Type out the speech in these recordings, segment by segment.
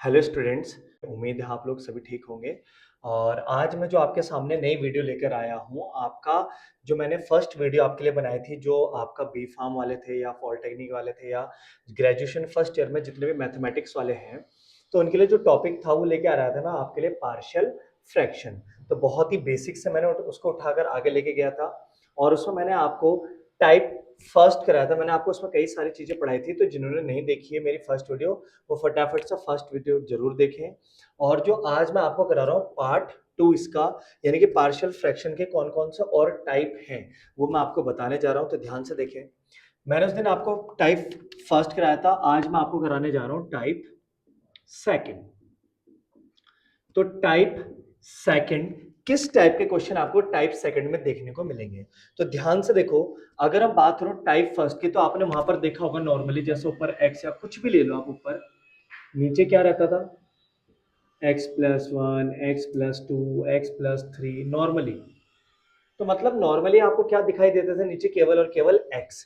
Hello students. उम्मीद है आप लोग सभी ठीक होंगे। और आज मैं जो आपके सामने नई वीडियो लेकर आया हूँ, आपका जो मैंने फर्स्ट वीडियो आपके लिए बनाई थी, जो आपका बी फार्म वाले थे या पॉलिटेक्निक वाले थे या ग्रेजुएशन फर्स्ट ईयर में जितने भी मैथमेटिक्स वाले हैं, तो उनके लिए जो टॉपिक था वो लेके आ रहा था ना आपके लिए पार्शियल फ्रैक्शन। तो बहुत ही बेसिक से मैंने उसको उठाकर आगे लेके गया था और उसमें मैंने आपको टाइप फर्स्ट कराया था। मैंने आपको उसमें कई सारी चीजें पढ़ाई थी, तो जिन्होंने नहीं देखी है मेरी फर्स्ट वीडियो, वो फटाफट से फर्स्ट वीडियो जरूर देखें। और जो आज मैं आपको करा रहा हूँ पार्ट टू इसका, यानी कि पार्शियल फ्रैक्शन के कौन कौन से और टाइप हैं, वो मैं आपको बताने जा रहा हूँ, तो ध्यान से देखें। मैंने उस दिन आपको टाइप फर्स्ट कराया था, आज मैं आपको कराने जा रहा हूँ टाइप सेकंड। तो टाइप सेकंड, किस टाइप के क्वेश्चन आपको टाइप सेकंड में देखने को मिलेंगे, तो ध्यान से देखो। अगर हम बात करो टाइप फर्स्ट की, तो आपने वहां पर देखा होगा नॉर्मली, जैसे ऊपर एक्स या कुछ भी ले लो आप, ऊपर नीचे क्या रहता था, x+1 x+2 x+3 नॉर्मली। तो मतलब नॉर्मली आपको क्या दिखाई देते थे नीचे, केवल और केवल x।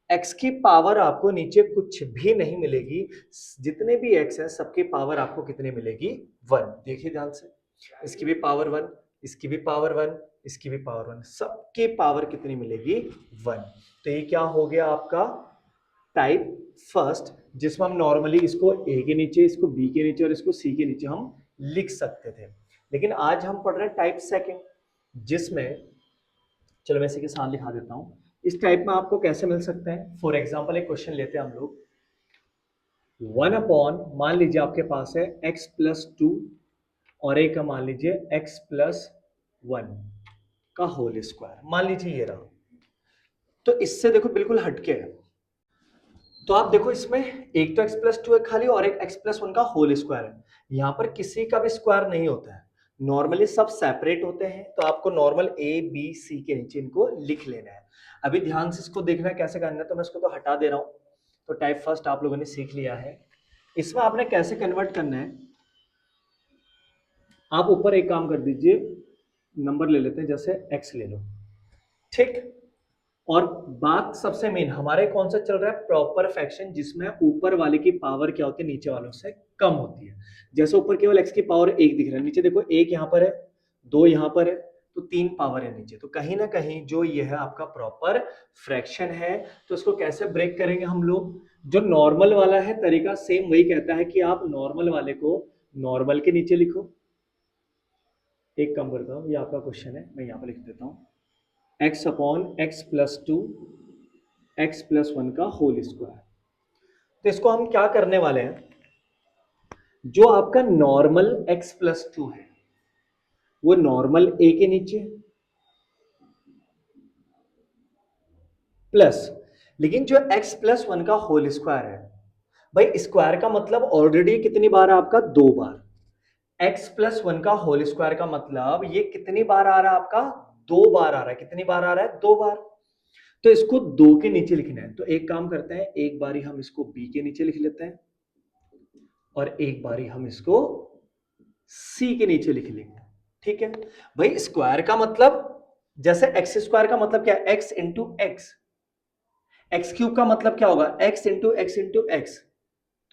x की पावर आपको नीचे कुछ भी नहीं मिलेगी, जितने भी x है सबकी पावर आपको कितनी मिलेगी, 1। देखिए ध्यान से, इसकी भी पावर 1, इसकी भी पावर 1, इसकी भी पावर 1, सबकी पावर कितनी मिलेगी, 1। तो ये क्या हो गया आपका टाइप फर्स्ट, जिसमें हम नॉर्मली इसको ए के नीचे, इसको बी के नीचे और इसको सी के नीचे हम लिख सकते थे। लेकिन आज हम पढ़ रहे हैं टाइप सेकंड, जिसमें चलो मैं इसी के साथ लिखा देता हूं। इस टाइप में आपको कैसे मिल सकते हैं, फॉर एग्जाम्पल एक क्वेश्चन लेते हैं हम लोग। 1 अपॉन, मान लीजिए आपके पास है x+2 और एक का मान लीजिए x+1 का होल स्क्वायर, मान लीजिए ये रहा। तो इससे देखो बिल्कुल हटके है। तो आप देखो इसमें एक तो x+2 है खाली, और एक x+1 का होल स्क्वायर है। यहां पर किसी का भी स्क्वायर नहीं होता है, नॉर्मली सब सेपरेट होते हैं। तो आपको नॉर्मल ए बी सी के नीचे इनको लिख लेना है। अभी ध्यान से इसको देखना है कैसे करना है, तो मैं इसको तो हटा दे रहा हूं। तो टाइप फर्स्ट आप लोगों ने सीख लिया है। इसमें आपने कैसे कन्वर्ट करना है, आप ऊपर एक काम कर दीजिए, नंबर ले लेते हैं, जैसे x ले लो, ठीक। और बात सबसे मेन हमारे कौन सा चल रहा है, प्रॉपर फ्रैक्शन, जिसमें ऊपर वाले की पावर क्या होती है, नीचे वालों से कम होती है। जैसे ऊपर केवल x की पावर 1 दिख रहा है, नीचे देखो 1 यहां पर है, 2 यहां पर है, तो 3 पावर है नीचे। तो कहीं ना कहीं जो ये है आपका प्रॉपर फ्रैक्शन है। तो इसको कैसे ब्रेक करेंगे हम लोग, जो नॉर्मल वाला है तरीका सेम वही कहता है कि आप नॉर्मल वाले को नॉर्मल के नीचे लिखो। एक काम करता हूं, ये आपका क्वेश्चन है, मैं यहां पर लिख देता हूं, x/x+2 x+1 का होल स्क्वायर। तो इसको हम क्या करने वाले हैं, जो आपका नॉर्मल x+2 है वो नॉर्मल a के नीचे प्लस, लेकिन जो x+1 का होल स्क्वायर है, भाई स्क्वायर का मतलब ऑलरेडी कितनी बार है आपका, 2 बार। x+1 का होल स्क्वायर का मतलब ये कितनी बार आ रहा है आपका, 2 बार आ रहा है। कितनी बार आ रहा है, 2 बार। तो इसको 2 के नीचे लिखना है, तो एक काम करते हैं, एक बारी हम इसको b के नीचे लिख लेते हैं और एक बारी हम इसको सी के नीचे लिख लेंगे, ठीक है। भाई स्क्वायर का मतलब, जैसे एक्स स्क्वायर का मतलब क्या है, x into x. X cube का मतलब क्या होगा, x into x into x.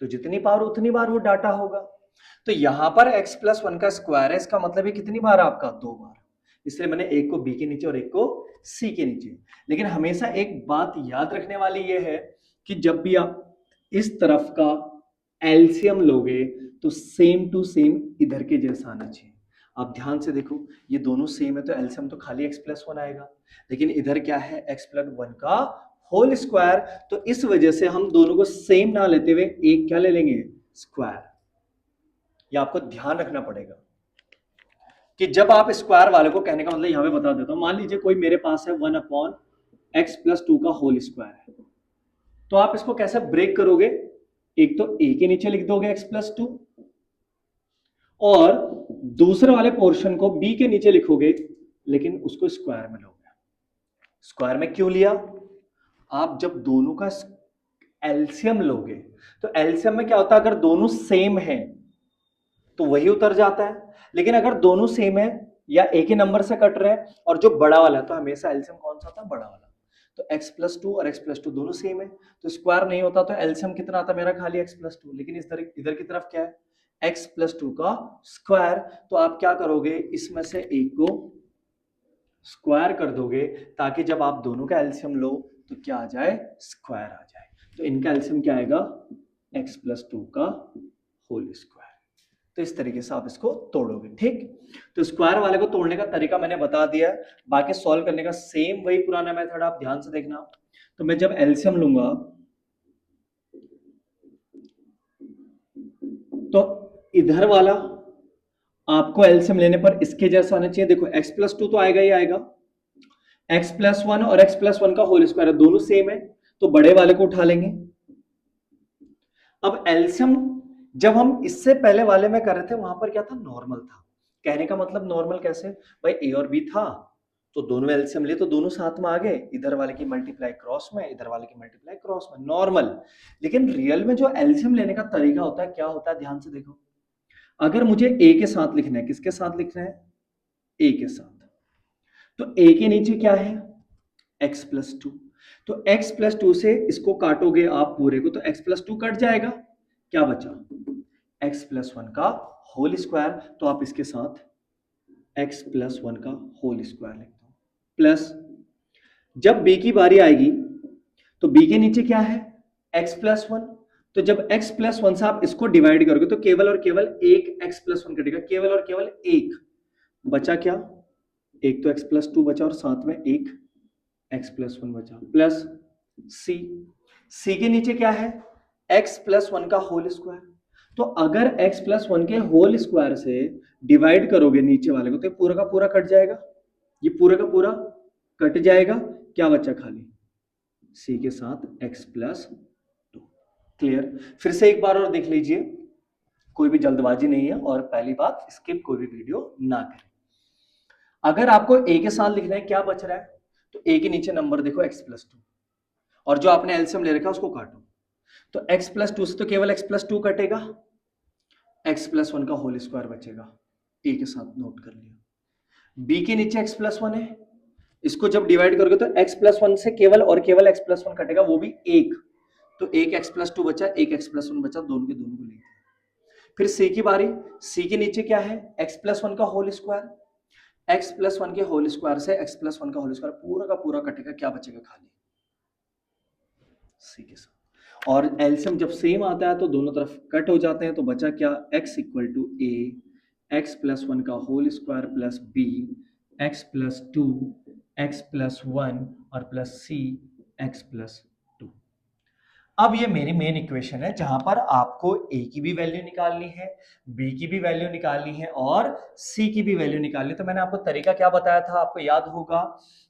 तो जितनी बार उतनी बार वो डाटा होगा। तो यहां पर x+1 का स्क्वायर है, इसका मतलब ये कितनी बार आपका, 2 बार। इसलिए मैंने एक को बी के नीचे और एक को सी के नीचे। लेकिन हमेशा एक बात याद रखने वाली ये है कि जब भी आप इस तरफ का एलसीएम लोगे, तो सेम टू सेम इधर के जैसा आना चाहिए। आप ध्यान से देखो, ये दोनों सेम है, तो एलसीएम तो खाली x+1 आएगा। लेकिन इधर क्या है, x+1 का होल स्क्वायर। तो इस वजह से हम दोनों को सेम ना लेते हुए एक क्या ले लेंगे, स्क्वायर। ये आपको ध्यान रखना पड़ेगा कि जब आप स्क्वायर वाले को, कहने का मतलब यहां पे बता देता हूं, मान लीजिए कोई मेरे पास है 1/x+2 का होल स्क्वायर है, तो आप इसको कैसे ब्रेक करोगे, एक तो a के नीचे लिख दोगे x+2, और दूसरे वाले पोर्शन को b के नीचे लिखोगे, लेकिन उसको स्क्वायर में लोगे। स्क्वायर में क्यों लिया, आप जब दोनों का एलसीएम लोगे, तो एलसीएम में क्या होता है, अगर दोनों सेम है तो वही उतर जाता है। लेकिन अगर दोनों सेम है या एक ही नंबर से कट रहे हैं और जो बड़ा वाला है, तो हमेशा एलसीएम कौन सा था, बड़ा वाला। तो x+2 और x+2 दोनों सेम है, तो स्क्वायर नहीं होता, तो एलसीएम कितना आता मेरा, खाली x+2। लेकिन इधर इधर की तरफ क्या है, x प्लस 2 का स्क्वायर। तो आप क्या करोगे, इसमें से एक को स्क्वायर कर दोगे ताकि जब आप दोनों का एलसीएम लो तो क्या आ जाए, स्क्वायर आ जाए। तो इनका एलसीएम क्या आएगा, x प्लस 2 का होल स्क्वायर। तो इस तरीके से आप इसको तोड़ोगे, ठीक। तो स्क्वायर वाले को तोड़ने का तरीका मैंने बता दिया है, बाकी सॉल्व करने का सेम वही पुराना मेथड, आप ध्यान से देखना। तो मैं जब एलसीएम लूंगा तो इधर वाला आपको एलसीएम लेने पर इसके जैसा आना चाहिए। देखो x प्लस 2 तो आएगा ही आएगा, x प्लस 1 और x प्लस 1 का होल स्क्वायर है, दोनों सेम है, तो बड़े वाले को उठा लेंगे। अब एलसीएम जब हम इससे पहले वाले में कर रहे थे वहां पर क्या था, नॉर्मल था। कहने का मतलब नॉर्मल कैसे, भाई a और b था तो दोनों एलसीएम लिए तो दोनों साथ में आ गए, इधर वाले की मल्टीप्लाई क्रॉस में, इधर वाले की मल्टीप्लाई क्रॉस में, नॉर्मल। लेकिन रियल में जो एलसीएम लेने का तरीका होता है क्या होता है, ध्यान से देखो। अगर मुझे a के साथ लिखना है, किसके साथ लिखना है, a के साथ, तो a के नीचे क्या है, x प्लस 2। तो x प्लस 2 से इसको काटोगे आप पूरे को तो x प्लस 2 कट जाएगा, क्या बचा, x प्लस 1 का होल स्क्वायर। तो आप इसके साथ x प्लस 1 का होल स्क्वायर लिख दो, प्लस जब b की बारी आएगी तो b के नीचे क्या है, x प्लस 1। तो जब x प्लस 1 से आप इसको डिवाइड करोगे तो केवल और केवल एक x प्लस 1 कटेगा, केवल और केवल एक, बचा क्या, एक तो x प्लस 2 बचा और साथ में एक x प्लस 1 बचा, प्लस c के नीचे क्या है, x प्लस 1 का होल स्क्वायर। तो अगर x प्लस 1 के होल स्क्वायर से डिवाइड करोगे नीचे वाले को तो पूरा का पूरा कट जाएगा, ये पूरा का पूरा कट जाएगा, क्या बचा खाली c के साथ x प्लस 2। क्लियर। फिर से एक बार और देख लीजिए, कोई भी जल्दबाजी नहीं है, और पहली बात स्किप कोई भी वीडियो ना करें। अगर आपको a के साथ लिखना है क्या बच रहा है, तो a के नीचे नंबर देखो x प्लस 2, और जो आपने एलसीएम ले रखा है उसको काटो, तो x प्लस 2 से तो केवल x प्लस 2 कटेगा, x प्लस 1 का होल स्क्वायर बचेगा, a के साथ नोट कर लिया। b के नीचे x प्लस 1 है, इसको जब डिवाइड करोगे तो x प्लस 1 से केवल और केवल x प्लस 1 कटेगा, वो भी एक, तो एक x प्लस 2 बचा, एक x प्लस 1 बचा, दोनों के दोनों को ले। फिर c की बारी, c के नीचे क्या है, x प्लस 1 का होल स्क्वायर, x प्लस 1 के होल स्क्वायर से x प्लस 1 का होल स्क्वायर पूरा का पूरा कटेगा, क्या बचेगा खाली c के साथ। और एलसीएम जब सेम आता है तो दोनों तरफ कट हो जाते हैं, तो बचा क्या, x equal to a x plus 1 का whole square plus b x plus 2 x plus 1 और प्लस c x प्लस 2। अब ये मेरी मेन इक्वेशन है जहां पर आपको a की भी वैल्यू निकालनी है, b की भी वैल्यू निकालनी है और c की भी वैल्यू निकालनी है। तो मैंने आपको तरीका क्या बताया था, आपको याद होगा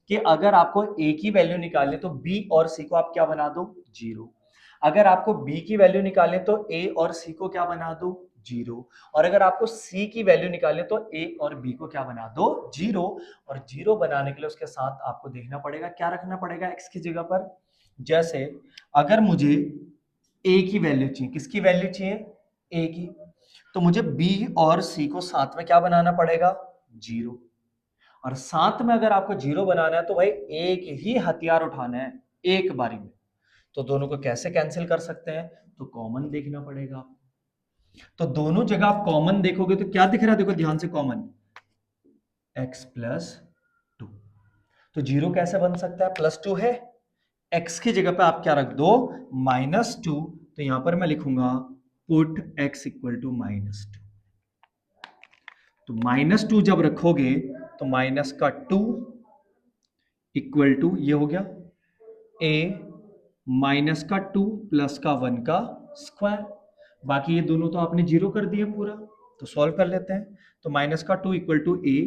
कि अगर आपको a की वैल्यू निकालनी है तो b और c को आप क्या बना दो, जीरो। अगर आपको b की वैल्यू निकालनी है तो a और c को क्या बना दो, जीरो। और अगर आपको c की वैल्यू निकालनी है तो a और b को क्या बना दो, जीरो। और जीरो बनाने के लिए उसके साथ आपको देखना पड़ेगा, क्या रखना पड़ेगा x की जगह पर। जैसे अगर मुझे a की वैल्यू चाहिए, किसकी वैल्यू चाहिए, a की, तो मुझे b और c को साथ में क्या बनाना पड़ेगा, जीरो। और साथ में अगर आपको जीरो बनाना है तो भाई एक ही हथियार उठाना है एक बारी में। तो दोनों को कैसे कैंसिल कर सकते हैं, तो कॉमन देखना पड़ेगा। तो दोनों जगह आप कॉमन देखोगे तो क्या दिख रहा है, देखो ध्यान से, कॉमन x प्लस 2। तो जीरो कैसे बन सकता है, प्लस 2 है, x की जगह पे आप क्या रख दो, -2। तो यहां पर मैं लिखूंगा पुट x इक्वल टू -2। तो -2 जब रखोगे तो माइनस का 2 इक्वल टू ये हो गया a माइनस का 2 प्लस का 1 का स्क्वायर। बाकी ये दोनों तो आपने जीरो कर दिया पूरा, तो सॉल्व कर लेते हैं। तो माइनस का 2 इक्वल टू a,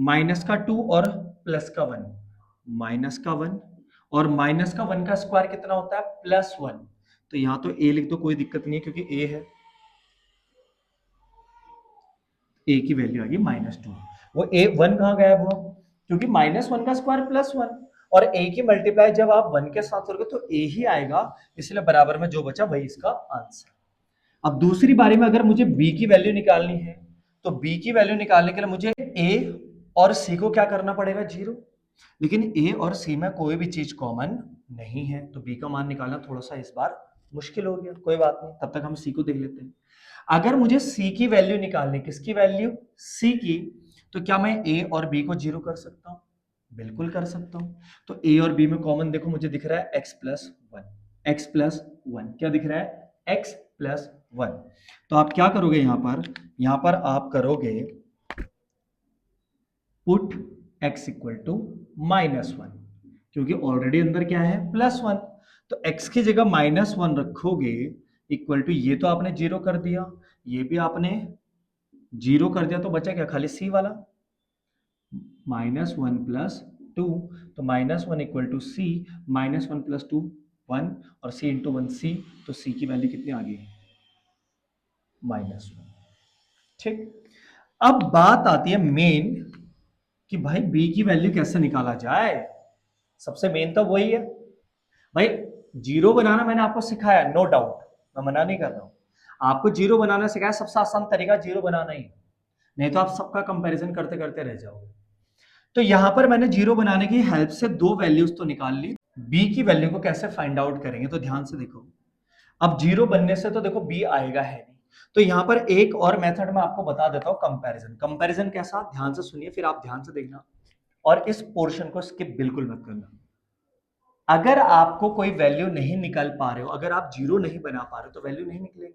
माइनस का 2 और प्लस का 1, माइनस का 1, और माइनस का 1 का स्क्वायर कितना होता है, +1। तो यहां तो a लिख दो, कोई दिक्कत नहीं है क्योंकि a है, a की वैल्यू आ गई -2। वो a 1 कहां गायब हुआ, क्योंकि -1 का स्क्वायर +1, और a की मल्टीप्लाई जब आप 1 के साथ करोगे तो a ही आएगा, इसलिए बराबर में जो बचा वही इसका आंसर। अब दूसरी बारी में अगर मुझे b की वैल्यू निकालनी है तो b की वैल्यू निकालने के लिए मुझे a और c को क्या करना पड़ेगा, जीरो। लेकिन a और c में कोई भी चीज कॉमन नहीं है, तो b का मान निकालना थोड़ा सा इस बार मुश्किल हो गया, कोई बात नहीं, तब तक हम c को देख लेते हैं। अगर मुझे c की वैल्यू निकालनी, किसकी वैल्यू, c की, तो क्या मैं a और b को जीरो कर सकता हूं? बिल्कुल कर सकता हूं। तो a और b में कॉमन देखो मुझे दिख रहा है x plus one, x plus one, क्या दिख रहा है, x प्लस वन। तो आप क्या करोगे यहां पर आप करोगे पुट x इक्वल टू -1, क्योंकि ऑलरेडी अंदर क्या है, +1। तो x की जगह -1 रखोगे इक्वल टू, ये तो आपने जीरो कर दिया, ये भी आपने जीरो कर दिया, तो बचा क्या, खाली c वाला, -1 प्लस टू। तो -1 equal to c, -1 plus two 1, और c इंटू वन c, तो c की वैल्यू कितनी आ गई, -1। ठीक, अब बात आती है मेन कि भाई b की वैल्यू कैसे निकाला जाए। सबसे मेन तो वही है भाई, जीरो बनाना मैंने आपको सिखाया, नो डाउट, मैं मना नहीं कर रहा हूं, आपको जीरो बनाना सिखाया, सबसे आसान तरीका जीरो बनाना ही, नहीं तो आप सबका कंपैरिजन करते करते रह जाओगे। तो यहां पर मैंने जीरो बनाने की हेल्प से दो वैल्यूज तो निकाल ली। बी की वैल्यू को कैसे फाइंड आउट करेंगे, तो ध्यान से देखो, अब जीरो बनने से तो देखो बी आएगा है नहीं, तो यहां पर एक और मेथड मैं आपको बता देता हूं, कंपैरिजन। कंपैरिजन कैसा, ध्यान से सुनिए, फिर आप ध्यान से देखना, और इस पोर्शन को स्किप बिल्कुल मत करना। अगर आपको कोई वैल्यू नहीं निकाल पा रहे हो, अगर आप जीरो नहीं बना पा रहे हो, तो वैल्यू नहीं निकलेगी।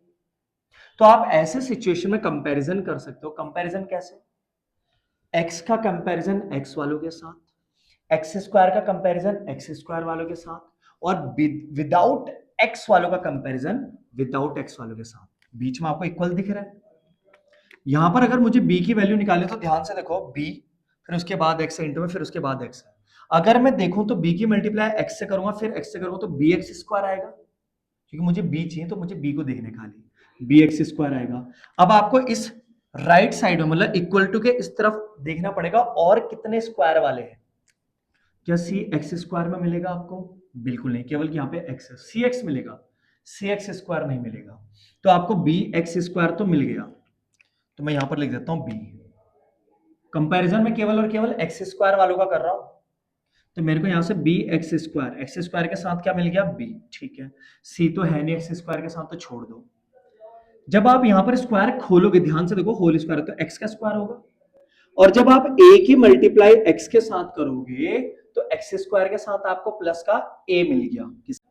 तो आप ऐसे सिचुएशन में कंपैरिजन कर सकते हो। कंपैरिजन कैसे, x का कंपैरिजन x वालों के साथ, एक्स स्क्वायर का कंपैरिजन एक्स स्क्वायर वालों के साथ, और विदाउट x वालों का कंपैरिजन विदाउट x वालों के साथ। बीच में आपको इक्वल दिख रहा है। यहां पर अगर मुझे b की वैल्यू निकालनी तो ध्यान से देखो, b फिर उसके बाद x इंटू में, फिर उसके बाद x है। अगर मैं देखूं तो b की मल्टीप्लाई x से करूंगा, फिर x से करूंगा, तो bx स्क्वायर आएगा, क्योंकि मुझे b चाहिए, तो मुझे b को देखने खाली bx स्क्वायर आएगा। अब आपको इस राइट साइड में, मतलब इक्वल टू के इस तरफ देखना पड़ेगा, और कितने स्क्वायर वाले हैं। क्या सी एक्स स्क्वायर में मिलेगा आपको, बिल्कुल नहीं, केवल यहाँ पे x है, सी एक्स मिलेगा, सी एक्स स्क्वायर नहीं मिलेगा। तो आपको बी एक्स स्क्वायर तो मिल गया, तो मैं यहां पर लिख देता हूं बी। कंपैरिजन में केवल और केवल एक्स स्क्वायर वालों का कर रहा हूं, तो मेरे को यहां से बी एक्स स्क्वायर के साथ क्या मिल गया, बी, ठीक है। सी तो है नहीं एक्स स्क्वायर के साथ, तो छोड़ दो। जब आप यहां पर स्क्वायर खोलोगे, ध्यान से देखो, होल स्क्वायर तो एक्स का स्क्वायर होगा, और जब आप a की मल्टीप्लाई x के साथ करोगे, तो x स्क्वायर के साथ आपको प्लस का a मिल गया,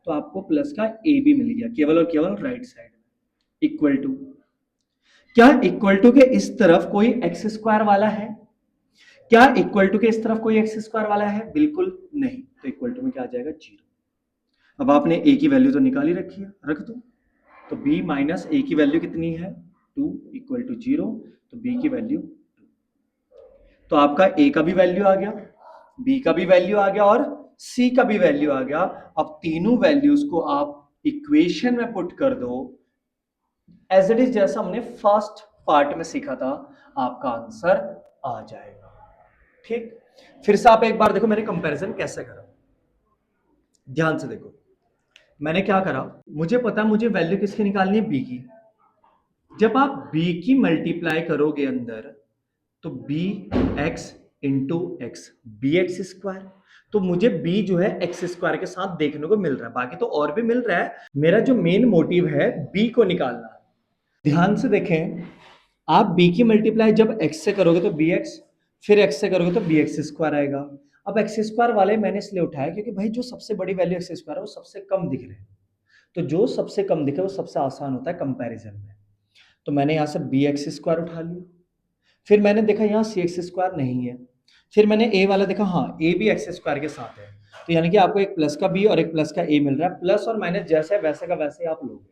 तो आपको प्लस का a भी मिल गया, केवल और केवल राइट साइड में। इक्वल टू, क्या इक्वल टू के इस तरफ कोई एक्स स्क्वायर वाला है, क्या इक्वल टू के इस तरफ कोई एक्स स्क्वायर वाला है, बिल्कुल नहीं, तो इक्वल टू में क्या आ जाएगा, जीरो। अब आपने a की वैल्यू तो निकाली रखी है, रख दो। तो b माइनस a की वैल्यू कितनी है, 2 इक्वल टू जीरो, तो b की वैल्यू, तो आपका a का भी वैल्यू आ गया, b का भी वैल्यू आ गया, और c का भी वैल्यू आ गया। अब तीनों वैल्यूज को आप इक्वेशन में पुट कर दो, एज इट इज, जैसा हमने फर्स्ट पार्ट में सीखा था, आपका आंसर आ जाएगा। ठीक, फिर से आप एक बार देखो मैंने कंपैरिजन कैसे करा, ध्यान से देखो। मैंने क्या करा, मुझे पता मुझे वैल्यू किसकी निकालनी है, b की। जब आप b की मल्टीप्लाई करोगे अंदर, तो b x into x, b x square, तो मुझे b जो है एक्स स्क्वायर के साथ देखने को मिल रहा है, बाकी तो और भी मिल रहा है। मेरा जो मेन मोटिव है b को निकालना। ध्यान से देखें, आप b की मल्टीप्लाई जब x से करोगे तो bx, फिर x से करोगे तो bx स्क्वायर आएगा। अब एक्स स्क्वायर वाले मैंने इसलिए उठाया क्योंकि भाई जो सबसे बड़ी वैल्यू एक्स स्क्वायर है वो सबसे कम दिख रहे हैं, तो जो सबसे कम दिखे वो सबसे आसान होता है कंपैरिजन में। तो मैंने यहां से बी एक्स स्क्वायर उठा लिया, फिर मैंने देखा यहाँ सी एक्स स्क्वायर नहीं है, फिर मैंने ए वाला देखा, हाँ ए भी एक्स स्क्वायर के साथ है, तो यानी कि आपको एक प्लस का बी और एक प्लस का ए मिल रहा है, प्लस और माइनस जैसे वैसे का वैसे आप लोगे।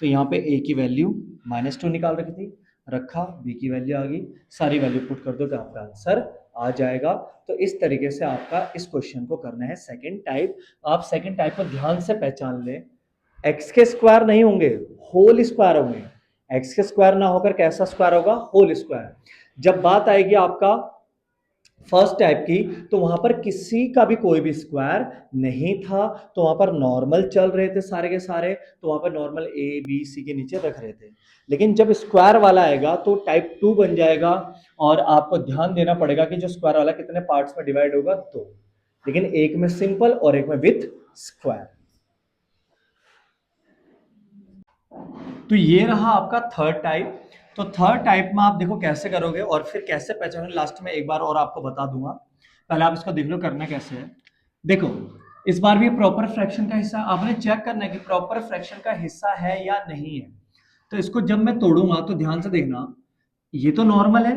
तो यहाँ पे ए की वैल्यू -2 निकाल रखी थी, रखा, बी की वैल्यू आ गई, सारी वैल्यू पुट कर दो तो आपका आंसर आ जाएगा। तो इस तरीके से आपका इस क्वेश्चन को करना है सेकंड टाइप। आप सेकंड टाइप को ध्यान से पहचान ले, एक्स के स्क्वायर नहीं होंगे, होल स्क्वायर होंगे। एक्स के स्क्वायर ना होकर कैसा स्क्वायर होगा, होल स्क्वायर। जब बात आएगी आपका फर्स्ट टाइप की, तो वहां पर किसी का भी कोई भी स्क्वायर नहीं था, तो वहां पर नॉर्मल चल रहे थे सारे के सारे, तो वहां पर नॉर्मल ए बी सी के नीचे रख रहे थे। लेकिन जब स्क्वायर वाला आएगा तो टाइप 2 बन जाएगा, और आपको ध्यान देना पड़ेगा कि जो स्क्वायर वाला कितने पार्ट्स में डिवाइड होगा, दो, लेकिन एक में सिंपल और एक में विथ स्क्वायर। तो तो ये रहा आपका थर्ड टाइप। तो थर्ड टाइप में आप देखो कैसे करोगे और फिर कैसे पहचानोगे, लास्ट में एक बार और आपको बता दूंगा, पहले आप इसको देख लो करना कैसे है। देखो इस बार भी प्रॉपर फ्रैक्शन का हिस्सा आपने चेक करना है कि प्रॉपर फ्रैक्शन का हिस्सा है या नहीं है। तो इसको जब मैं तोड़ूंगा तो ध्यान से देखना, ये तो नॉर्मल है,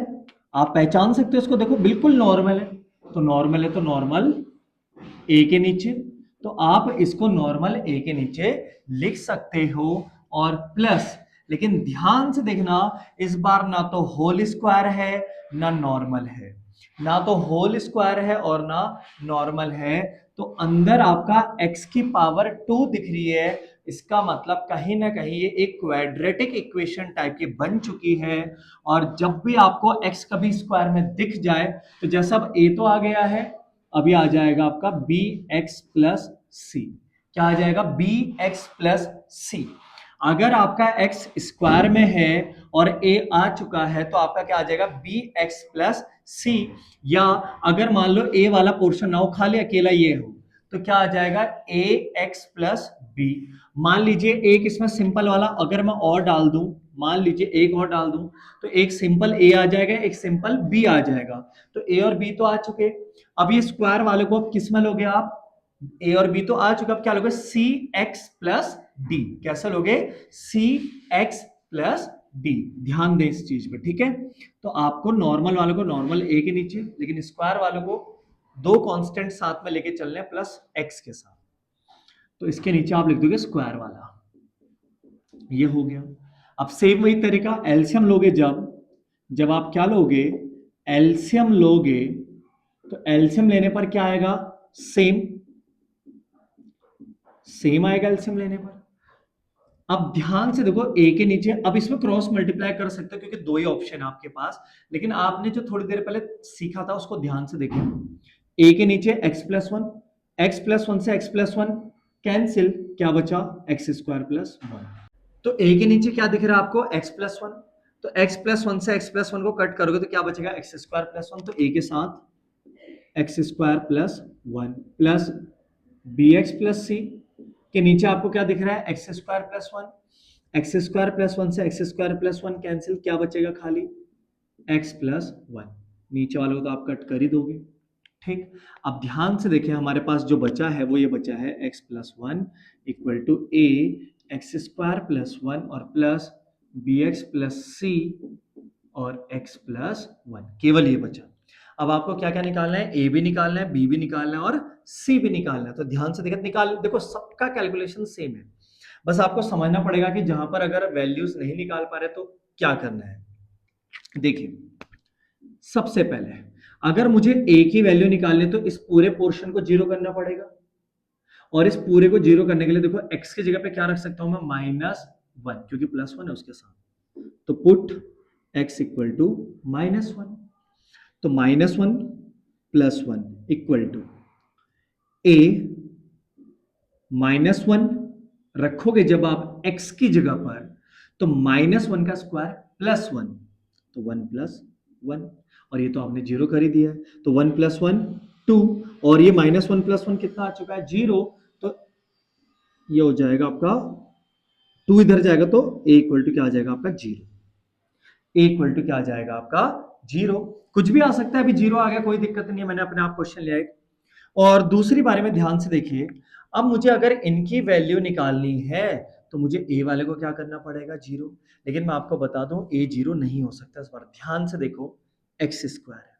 आप पहचान सकते हो इसको, देखो बिल्कुल नॉर्मल है। तो नॉर्मल है तो नॉर्मल ए के नीचे, तो आप इसको नॉर्मल ए के नीचे लिख सकते हो और प्लस, लेकिन ध्यान से देखना इस बार ना तो होल स्क्वायर है ना नॉर्मल है, ना तो होल स्क्वायर है और ना नॉर्मल है, तो अंदर आपका x की पावर 2 दिख रही है। इसका मतलब कहीं ना कहीं ये एक क्वाड्रेटिक इक्वेशन टाइप की बन चुकी है। और जब भी आपको x कभी स्क्वायर में दिख जाए तो जैसा अब a तो आ गया है, अभी आ जाएगा आपका बी एक्स प्लस सी। क्या आ जाएगा? बी एक्स प्लस सी। अगर आपका x स्क्वायर में है और a आ चुका है तो आपका क्या आ जाएगा? बी एक्स प्लस सी। या अगर मान लो a वाला पोर्शन ना हो, खाली अकेला ये हो, तो क्या आ जाएगा? ए एक्स प्लस बी। मान लीजिए एक इसमें सिंपल वाला अगर मैं और डाल दूं, मान लीजिए एक और डाल दूं, तो एक सिंपल a आ जाएगा, एक सिंपल b आ जाएगा। तो a और b तो आ चुके। अब ये स्क्वायर वाले को अब किस में लोगे आप? ए और बी तो आ चुका, अब क्या लोगे? सी एक्स प्लस डी। कैसे लोगे? सी एक्स प्लस डी। ध्यान दें इस चीज पे, ठीक है? तो आपको नॉर्मल वालों को नॉर्मल ए के नीचे, लेकिन स्क्वायर वालों को दो कांस्टेंट साथ में लेके चलने प्लस एक्स के साथ, तो इसके नीचे आप लिख दोगे स्क्वायर वाला। ये हो गया। अब सेम वही तरीका एलसीएम लोगे, जब जब आप क्या लोगे? एलसीएम लोगे, तो एलसीएम लेने पर क्या आएगा? सेम सेम आएगा एलसीएम लेने पर। अब ध्यान से देखो ए के नीचे, अब इसमें क्रॉस मल्टीप्लाई कर सकते हो क्योंकि दो ही ऑप्शन है आपके पास, लेकिन आपने जो थोड़ी देर पहले सीखा था उसको ध्यान से देखो। ए के नीचे x plus one, x plus one से एक्स प्लस वन कैंसिल, क्या बचा? X square plus one. तो ए के नीचे क्या दिख रहा है आपको? X plus one. तो एक्स प्लस वन से एक्स प्लस वन को कट करोगे तो क्या बचेगा? X square plus one. तो ए के साथ x square plus one plus b x plus c के नीचे आपको क्या दिख रहा है? X square plus one. X square plus one से x square plus one cancel, क्या बचेगा? खाली एक्स प्लस वन। नीचे वालों को तो आप कट कर ही दोगे, ठीक? अब ध्यान से देखिए, हमारे पास जो बचा है वो ये बचा है x plus one equal to a x square plus one और plus b x plus c और एक्स प्लस वन, केवल ये बचा। अब आपको क्या क्या निकालना है? ए भी निकालना है, बी भी निकालना है और सी भी निकालना है। तो ध्यान से देखो, निकाल देखो, सबका कैलकुलेशन सेम है, बस आपको समझना पड़ेगा कि जहां पर अगर वैल्यूज नहीं निकाल पा रहे तो क्या करना है। देखिए, सबसे पहले अगर मुझे ए की वैल्यू निकालनी है तो इस पूरे पोर्शन को जीरो करना पड़ेगा, और इस पूरे को जीरो करने के लिए देखो एक्स की जगह पे क्या रख सकता हूं मैं? माइनस वन, क्योंकि प्लस वन है उसके साथ। तो put x equal to minus one. तो minus one plus one equal to a minus one रखोगे जब आप x की जगह पर, तो माइनस वन का स्क्वायर प्लस वन, तो वन प्लस वन, और ये तो आपने जीरो कर ही दिया है, तो वन प्लस वन टू, और ये माइनस वन प्लस वन कितना आ चुका है? जीरो। तो ये हो जाएगा आपका टू, इधर जाएगा तो ए इक्वल टू क्या आ जाएगा आपका? जीरो। ए इक्वल टू क्या आ जाएगा आपका? जीरो। कुछ भी आ सकता है, अभी जीरो आ गया, कोई दिक्कत नहीं है, मैंने अपने आप क्वेश्चन लिया है। और दूसरी बारे में ध्यान से देखिए, अब मुझे अगर इनकी वैल्यू निकालनी है तो मुझे ए वाले को क्या करना पड़ेगा? जीरो। लेकिन मैं आपको बता दूं ए जीरो नहीं हो सकता इस बार। ध्यान से देखो, एक्स स्क्वायर है,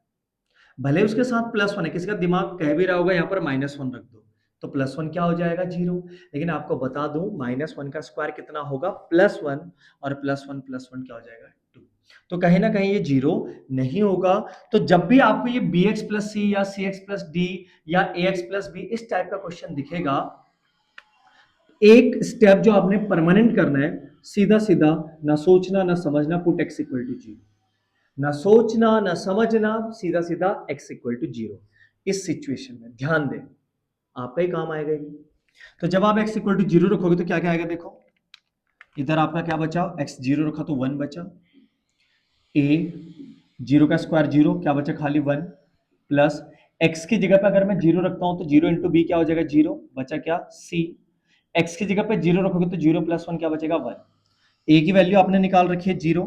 भले उसके साथ प्लस वन है, किसी का दिमाग कह भी रहा होगा यहाँ पर माइनस वन रख दो, तो प्लस वन क्या हो जाएगा? जीरो। लेकिन आपको बता दूं माइनस वन का स्क्वायर कितना होगा? प्लस वन, और प्लस वन क्या हो जाएगा? टू। तो कहीं ना कहीं ये जीरो नहीं होगा। तो जब भी आपको ये बी एक्स प्लस सी या सी एक्स प्लस डी या ए एक्स प्लस बी इस टाइप का क्वेश्चन दिखेगा, एक स्टेप जो आपने परमानेंट करना है, सीधा सीधा, ना सोचना ना समझना, put x equal to zero. ना सोचना ना समझना, सीधा सीधा एक्स इक्वल टू जीरो। इस सिचुएशन में ध्यान दें, आपका ही काम आएगा ये। तो जब आप एक्स इक्वल टू जीरो रखोगे तो क्या क्या आएगा? देखो, इधर आपका क्या बचा? एक्स जीरो रखा तो वन बचा, ए जीरो का स्क्वायर जीरो, क्या बचा? खाली वन, प्लस एक्स की जगह पे अगर मैं जीरो रखता हूं तो जीरो इंटू बी क्या हो जाएगा? जीरो, बचा क्या? सी। एक्स की जगह पे जीरो रखोगे तो जीरो प्लस वन क्या बचेगा? वन। ए की वैल्यू आपने निकाल रखी है 0,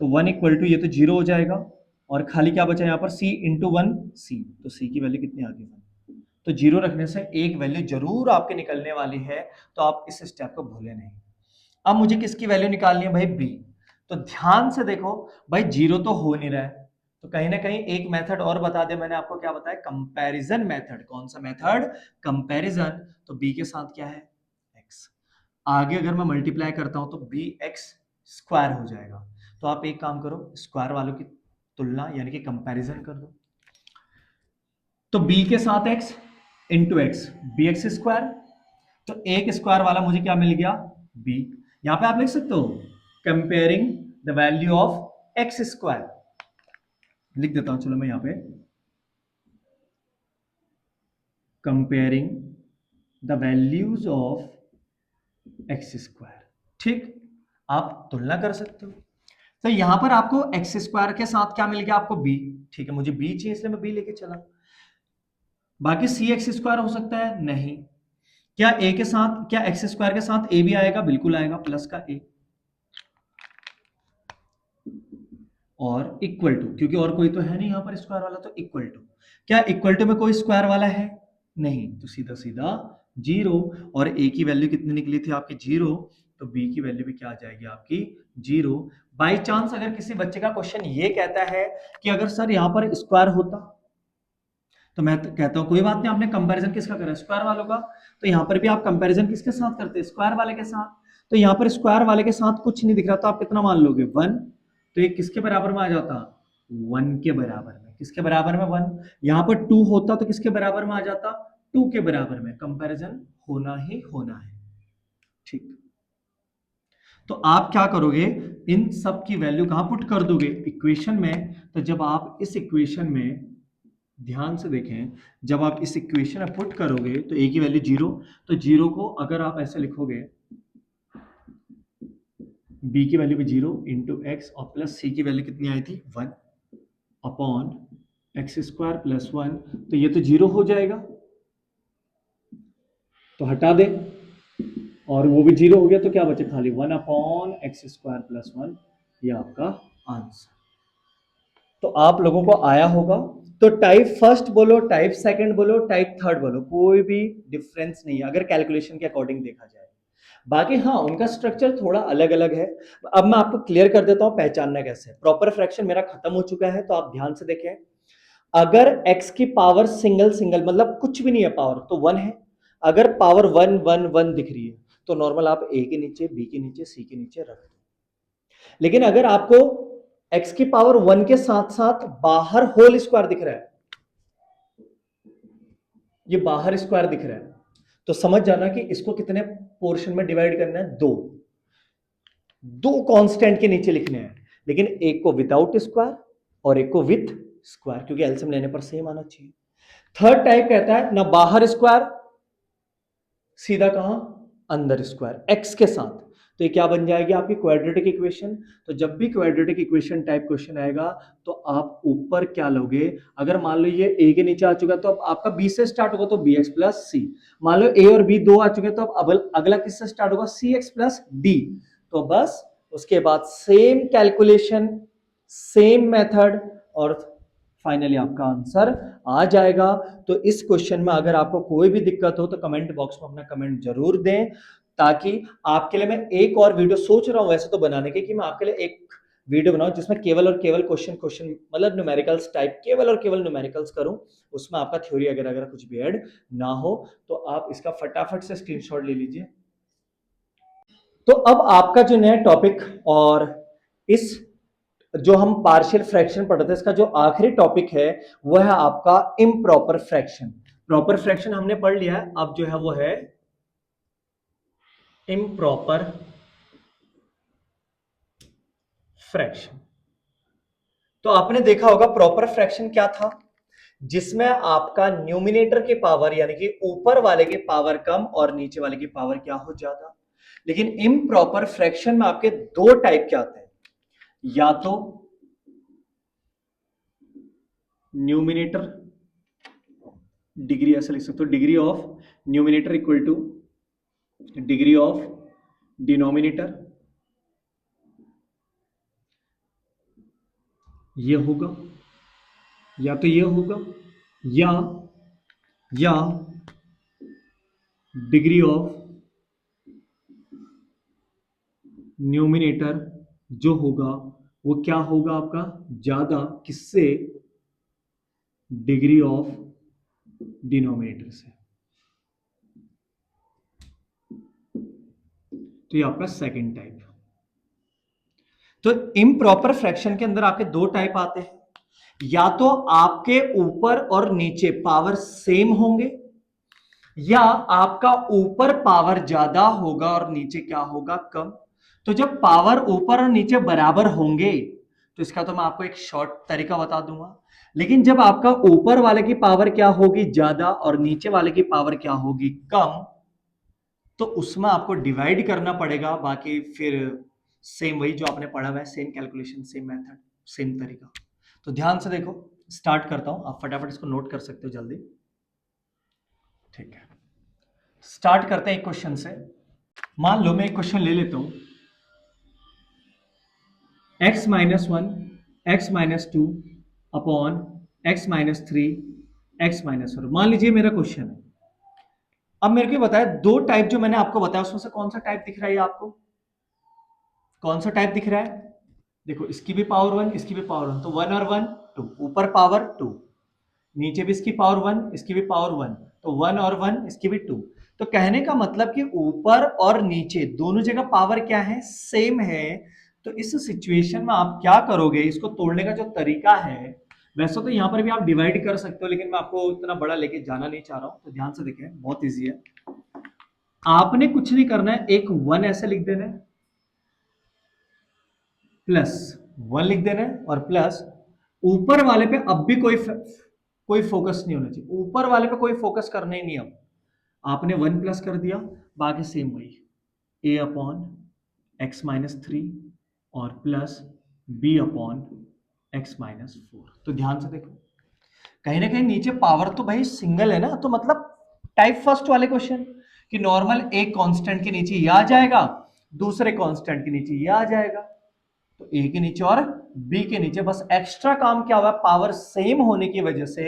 तो 1 इक्वल टू ये तो 0 हो जाएगा, और खाली क्या बचा यहाँ पर c इंटू 1 c, तो c की वैल्यू कितनी आ गई 1। तो 0 रखने से एक वैल्यू जरूर आपके निकलने वाली है, तो आप इस स्टेप को भूले नहीं। अब मुझे किसकी वैल्यू निकालनी है भाई, b। तो ध्यान से देखो भाई, 0 तो हो नहीं रहा है, तो कहीं ना कहीं एक मेथड और बता दे, मैंने आपको क्या बताया, कंपैरिजन मेथड। कौन सा मेथड, कंपैरिजन। तो b के साथ क्या है, x। आगे अगर मैं मल्टीप्लाई करता हूं तो बी एक्स स्क्वायर हो जाएगा। तो आप एक काम करो, स्क्वायर वालों की तुलना यानी कि कंपैरिजन कर दो। तो b के साथ x into x, b x square. तो एक स्क्वायर वाला मुझे क्या मिल गया, b। यहां पे आप लिख सकते हो comparing the value of x square, लिख देता हूं चलो मैं यहां पे, comparing the values of x square. ठीक, आप तुलना कर सकते हो। तो यहां पर आपको एक्स स्क्वायर के साथ क्या मिल गया, आपको b। ठीक है, मुझे b चाहिए इसलिए मैं b लेके चला। बाकी सी एक्स स्क्वायर हो सकता है, नहीं। क्या a के साथ, क्या एक्स स्क्वायर के साथ a भी आएगा, बिल्कुल आएगा, प्लस का a, और इक्वल टू, क्योंकि और कोई तो है नहीं यहां पर स्क्वायर वाला, तो इक्वल टू। क्या इक्वल टू में कोई स्क्वायर वाला है, नहीं, तो सीधा सीधा 0। और a की वैल्यू कितनी निकली थी आपकी 0, तो b की वैल्यू भी क्या आ जाएगी आपकी 0। बाई चांस अगर किसी बच्चे का क्वेश्चन ये कहता है कि अगर सर यहां पर स्क्वायर होता, तो मैं तो कहता हूं कोई बात नहीं, आपने कंपैरिजन किसका करा, स्क्वायर वालों का। तो यहां पर भी आप कंपैरिजन किसके साथ करते हैं, स्क्वायर वाले के साथ। तो यहां पर स्क्वायर वाले के साथ कुछ नहीं दिख रहा, तो आप कितना मान लोगे 1। तो ये किसके बराबर में आ जाता, 1 के बराबर में। किसके बराबर में, 1। यहां पर 2 होता तो किसके बराबर में आ जाता, 2 के बराबर में। कंपैरिजन होना ही होना है। ठीक, तो आप क्या करोगे, इन सब की वैल्यू कहां पुट कर दोगे, इक्वेशन में। तो जब आप इस इक्वेशन में ध्यान से देखें, जब आप इस इक्वेशन में पुट करोगे तो a की वैल्यू 0, तो 0 को अगर आप ऐसे लिखोगे, b की वैल्यू भी 0 इंटू एक्स, और प्लस c की वैल्यू कितनी आई थी 1 अपॉन एक्स स्क्वायर प्लस 1, तो ये तो 0 हो जाएगा, तो हटा दे, और वो भी 0 हो गया, तो क्या बचे खाली 1 अपॉन एक्स स्क्वायर प्लस 1, ये आपका आंसर। तो आप लोगों को आया होगा। तो टाइप फर्स्ट बोलो, टाइप सेकंड बोलो, टाइप थर्ड बोलो, कोई भी डिफरेंस नहीं है अगर कैलकुलेशन के अकॉर्डिंग देखा जाए। बाकी हाँ, उनका स्ट्रक्चर थोड़ा अलग अलग है। अब मैं आपको क्लियर कर देता हूं पहचानना कैसे। प्रॉपर फ्रैक्शन मेरा खत्म हो चुका है, तो आप ध्यान से देखें। अगर x की पावर सिंगल सिंगल मतलब कुछ भी नहीं है पावर, तो 1 है। अगर पावर 1 1 1 दिख रही है, तो नॉर्मल आप a के नीचे, b के नीचे, c के नीचे रख दो। लेकिन अगर आपको x की पावर 1 के साथ साथ बाहर होल स्क्वायर दिख रहा है, ये बाहर स्क्वायर दिख रहा है, तो समझ जाना कि इसको कितने पोर्शन में डिवाइड करना है, दो। दो कांस्टेंट के नीचे लिखने हैं, लेकिन एक को विदाउट स्क्वायर और एक को विथ स्क्वायर, क्योंकि एलसीएम लेने पर सेम आना चाहिए। थर्ड टाइप कहता है ना बाहर स्क्वायर, सीधा कहां, अंदर स्क्वायर एक्स के साथ। तो ये क्या बन जाएगी आपकी क्वाड्रेटिक इक्वेशन। तो जब भी क्वाड्रेटिक इक्वेशन टाइप क्वेश्चन आएगा, तो आप ऊपर क्या लोगे, अगर मान लो ये a के नीचे आ चुका, तो अब आपका b से स्टार्ट होगा, तो bx प्लस c। मान लो a और b दो आ चुके, तो अब अगला किससे स्टार्ट होगा, cx प्लस d। तो बस उसके बाद सेम कैलकुलेशन, सेम मेथड, और फाइनली आपका आंसर आ जाएगा। तो इस क्वेश्चन में अगर आपको कोई भी दिक्कत हो तो कमेंट बॉक्स में अपना कमेंट जरूर दें, ताकि आपके लिए मैं एक और वीडियो सोच रहा हूं वैसे तो बनाने की, कि मैं आपके लिए एक वीडियो बनाऊं जिसमें केवल और केवल क्वेश्चन क्वेश्चन मतलब न्यूमेरिकल्स टाइप, केवल और केवल न्यूमेरिकल्स करूं, उसमें आपका थ्योरी अगर कुछ भी ऐड ना हो। तो आप इसका फटाफट से स्क्रीनशॉट ले लीजिए। तो अब आपका जो नया टॉपिक, और इस जो हम पार्शियल फ्रैक्शन पढ़ते हैं, इसका जो आखिरी टॉपिक है वो है आपका इम्प्रॉपर फ्रैक्शन। प्रॉपर फ्रैक्शन हमने पढ़ लिया है, अब जो है वो है इम्प्रॉपर फ्रैक्शन। तो आपने देखा होगा प्रॉपर फ्रैक्शन क्या था, जिसमें आपका न्यूमिनेटर की पावर यानी कि ऊपर वाले की पावर कम और नीचे वाले की पावर क्या हो ज्यादा। लेकिन इम्प्रॉपर फ्रैक्शन में आपके दो टाइप के आते हैं, या तो न्यूमिनेटर डिग्री, ऐसा लिख सकते हो, degree of numerator equal two degree of denominator, ये होगा, या तो ये होगा, या या डिग्री ऑफ न्यूमिनेटर जो होगा वो क्या होगा आपका, ज्यादा किससे, डिग्री ऑफ डिनोमिनेटर से। तो ये आपका सेकंड टाइप। तो इम्प्रॉपर फ्रैक्शन के अंदर आपके दो टाइप आते हैं, या तो आपके ऊपर और नीचे पावर सेम होंगे, या आपका ऊपर पावर ज्यादा होगा और नीचे क्या होगा, कम। तो जब पावर ऊपर और नीचे बराबर होंगे तो इसका तो मैं आपको एक शॉर्ट तरीका बता दूंगा, लेकिन जब आपका ऊपर वाले की पावर क्या होगी, ज्यादा, और नीचे वाले की पावर क्या होगी, कम, तो उसमें आपको डिवाइड करना पड़ेगा। बाकी फिर सेम वही जो आपने पढ़ा हुआ है, same calculation, same method, same तरीका। तो ध्यान से देखो, स्टार्ट करता हूं, आप फटाफट इसको नोट कर सकते हो जल्दी। ठीक है, स्टार्ट करते हैं एक क्वेश्चन से। मान लो मैं एक क्वेश्चन ले लेता हूं, x minus one, x minus two upon x minus three, x minus four. मान लीजिए मेरा क्वेश्चन है। अब मेरे को बताया दो टाइप जो मैंने आपको बताया उसमें से कौन सा टाइप दिख रहा है आपको, कौन सा टाइप दिख रहा है, देखो इसकी भी पावर वन, इसकी भी पावर वन, तो वन और वन टू, ऊपर पावर टू, नीचे भी इसकी पावर वन, इसकी भी पावर वन, तो वन और वन, इसकी भी टू। तो कहने का मतलब कि ऊपर और नीचे दोनों जगह पावर क्या है, सेम है। तो इस सिचुएशन में आप क्या करोगे, इसको तोड़ने का जो तरीका है, वैसे तो यहां पर भी आप डिवाइड कर सकते हो, लेकिन मैं आपको इतना बड़ा लेके जाना नहीं चाह रहा हूं, तो ध्यान से देखें, बहुत ईजी है। आपने कुछ नहीं करना है, एक वन ऐसे लिख देना है, प्लस वन लिख देना है, और प्लस ऊपर वाले पे अब भी कोई फोकस नहीं होना चाहिए, ऊपर वाले पे कोई फोकस करना ही नहीं। अब आपने वन प्लस कर दिया, बाकी सेम वही, a upon x minus three और plus b upon x minus four. तो ध्यान से देखो, कहीं ना कहीं नीचे पावर तो भाई सिंगल है ना, तो मतलब टाइप फर्स्ट वाले क्वेश्चन कि नॉर्मल एक कांस्टेंट के नीचे ये आ जाएगा, दूसरे कांस्टेंट के नीचे ये आ जाएगा, तो ए के नीचे और बी के नीचे बस एक्स्ट्रा काम क्या हुआ, पावर सेम होने की वजह से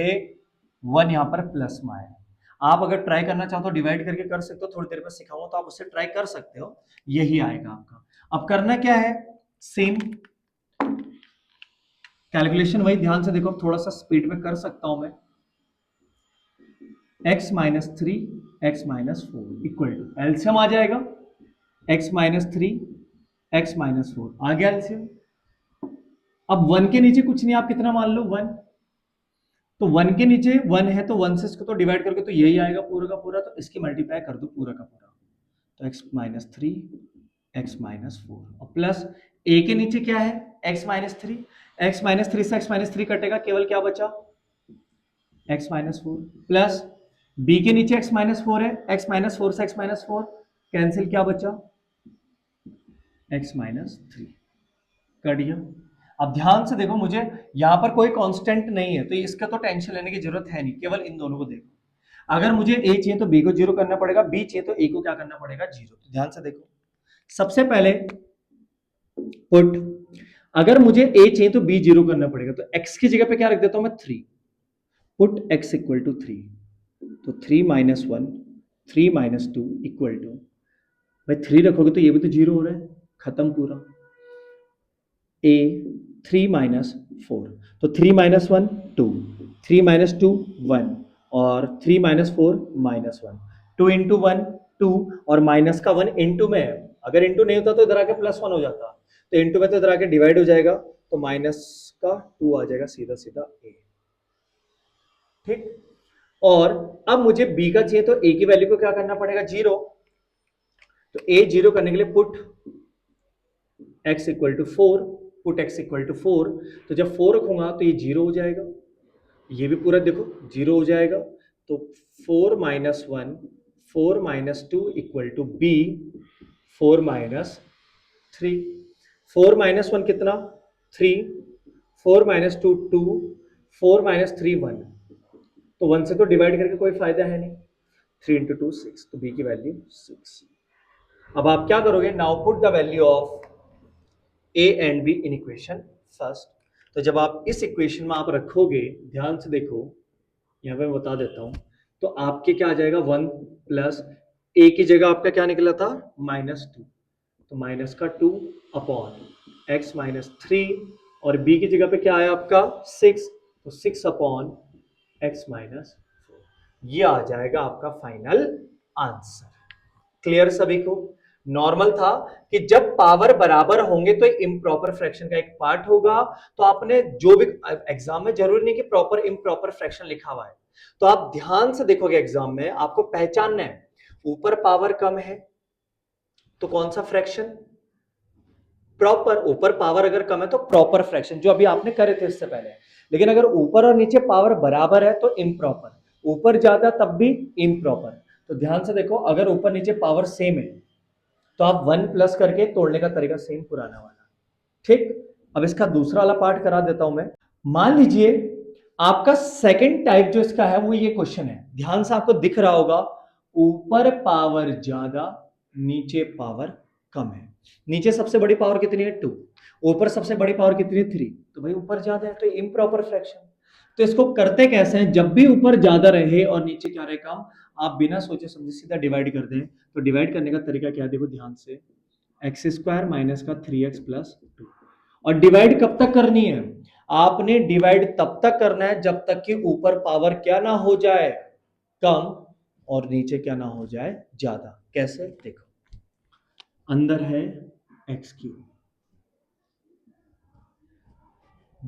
वन यहां पर प्लस में आया। आप अगर ट्राई करना चाहो तो डिवाइड करके कर सकते हो, थोड़ी देर में सिखाऊंगा तो आप उससे ट्राई कर सकते हो, यही आएगा आपका। अब करना क्या है, सेम कैलकुलेशन वही, ध्यान से देखो, थोड़ा सा स्पीड में कर सकता हूं मैं। x minus three, x minus four equal to, LCM आ जाएगा, x minus three, x minus four आ गया एलसीएम। अब वन के नीचे कुछ नहीं, आप कितना मान लो, वन, तो वन के नीचे वन है, तो वन से इसको तो डिवाइड करके तो यही आएगा पूरा का पूरा, तो इसकी मल्टीप्लाई कर दो पूरा का पूरा, तो x minus three, x minus four, और प्लस ए के नीचे क्या है, x minus three, x minus three से एक्स माइनस थ्री कटेगा, केवल क्या बचा, x minus four, plus b के नीचे x माइनस फोर है, x माइनस फोर से x माइनस फोर कैंसिल, क्या बचा, x माइनस थ्री, कर दिया। अब ध्यान से देखो, मुझे यहां पर कोई कांस्टेंट नहीं है, तो इसका तो टेंशन लेने की जरूरत है नहीं, केवल इन दोनों को देखो। अगर मुझे ए चाहिए तो बी को जीरो करना पड़ेगा, बी चाहिए तो ए को क्या करना पड़ेगा, जीरो। तो ध्यान से देखो, सबसे पहले पुट, अगर मुझे ए चाहिए तो बी जीरो करना पड़ेगा, तो एक्स की जगह पे क्या रख देता हूं मैं, three, put x equal to three, तो three minus one, three minus two equal to, भाई थ्री रखोगे तो ये भी तो जीरो हो रहा है, खत्म पूरा, ए थ्री माइनस फोर, तो three minus one two, three minus two one, और three minus four minus one, two into one two, और माइनस का वन इंटू में है, अगर इंटू नहीं होता तो इधर आके प्लस वन हो जाता, तो इंटू में तो इधर आके डिवाइड हो जाएगा, तो माइनस का टू आ जाएगा सीधा सीधा ए, ठीक। और अब मुझे बी का चाहिए, तो ए की वैल्यू को क्या करना पड़ेगा, जीरो, तो ए जीरो करने के लिए put x equal to four, put x equal to four, तो जब फोर रखूंगा तो ये जीरो हो जाएगा, ये भी पूरा देखो जीरो हो जाएगा, तो four minus one, four minus two equal to b, four minus three, four minus one कितना, three, four minus two two, four minus three one, तो वन से तो डिवाइड करके कोई फायदा है नहीं, थ्री इंटू टू सिक्स, तो बी की वैल्यू सिक्स। अब आप क्या करोगे, now put the value of a and b in equation first, तो जब आप इस इक्वेशन में आप रखोगे, ध्यान से देखो, यहाँ पे मैं बता देता हूं, तो आपके क्या आ जाएगा, 1 प्लस ए की जगह आपका क्या निकला था, -2, तो -2 अपॉन एक्स -3, और बी की जगह पे क्या आया आपका 6, तो 6 अपॉन एक्स -4, ये आ जाएगा आपका फाइनल आंसर। क्लियर सभी को? नॉर्मल था कि जब पावर बराबर होंगे तो इम्प्रॉपर फ्रैक्शन का एक पार्ट होगा। तो आपने जो भी एग्जाम में, जरूरी नहीं कि प्रॉपर इम्प्रॉपर फ्रैक्शन लिखा हुआ है, तो आप ध्यान से देखोगे एग्जाम में, आपको पहचानना है ऊपर पावर कम है तो कौन सा फ्रैक्शन, प्रॉपर। ऊपर पावर अगर कम है तो प्रॉपर फ्रैक्शन, जो अभी आपने करे थे इससे पहले। लेकिन अगर ऊपर और नीचे पावर बराबर है तो इम्प्रॉपर, ऊपर ज्यादा तब भी इम्प्रॉपर। तो ध्यान से देखो, अगर ऊपर नीचे पावर सेम है तो आप 1 प्लस करके तोड़ने का तरीका सेम पुराना वाला। ठीक, अब इसका दूसरा वाला पार्ट करा देता हूं मैं। मान लीजिए आपका सेकंड टाइप जो इसका है वो ये क्वेश्चन है, ध्यान से आपको दिख रहा होगा, ऊपर पावर ज्यादा नीचे पावर कम है। नीचे सबसे बड़ी पावर कितनी है, 2, ऊपर सबसे बड़ी पावर कितनी है, 3, तो भाई ऊपर ज्यादा है तो इम्प्रॉपर फ्रैक्शन। तो इसको करते कैसे हैं, जब भी ऊपर ज्यादा रहे और नीचे क्या रहे कम, आप बिना सोचे समझे सीधा डिवाइड कर दें। तो डिवाइड करने का तरीका क्या है, देखो ध्यान से, एक्स स्क्वायर माइनस का 3x प्लस 2। और डिवाइड कब तक करनी है, आपने डिवाइड तब तक करना है जब तक कि ऊपर पावर क्या ना हो जाए कम और नीचे क्या ना हो जाए ज्यादा। कैसे, देखो, अंदर है एक्स क्यूब,